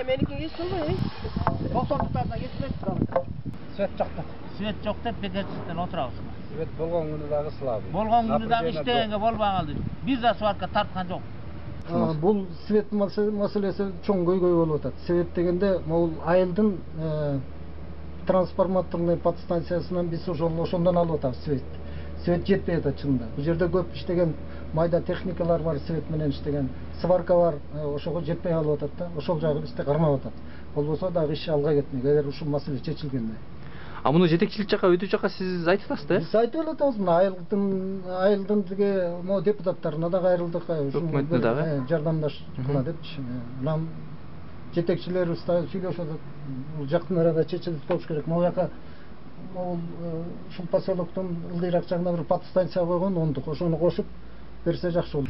Meniki geçsin mi? 90'lıklardan geçmek lazım. Svet çaktı. Svet жоқ деп бекетсізден отырабыз. Svet bolgan günü dağı sılabı. Болған күні дағы іштегенге болбай қалды. Виза сварка тартқан жоқ. Бұл свет мәселесі чоң көйгөй болуп атат. Себеп дегенде, могул айылдын трансформаторный подстанциясынан биз ошондон алып атабыз свет. Свет жетпей атат чынында. Бул жерде көп иштеген майда техникалар бар, свет менен иштеген, сварка бар, ошого жетпей алып атат да. Ошол жагы бизде кармап атат. Болбосо дагы иш алга кетмек, эгер ушул маселе чечилгенде. А муну жетекчилик жакка өтүү жакка сиз айтып атасыз да? Биз айтып атабыз, мына айылдын тиги могу депутаттарына да кайрылдык, Өкмөтүнө дагы жардамдаш кыла депчи. Мына жетекчилерибиз да сүйлөшүп атат. Бул жакын арада чечилип болуш керек. Могу жака ушул поселоктун ылдыйраак жагына бир подстанция койгон, ондук ошону кошуп берсе жакшы болот.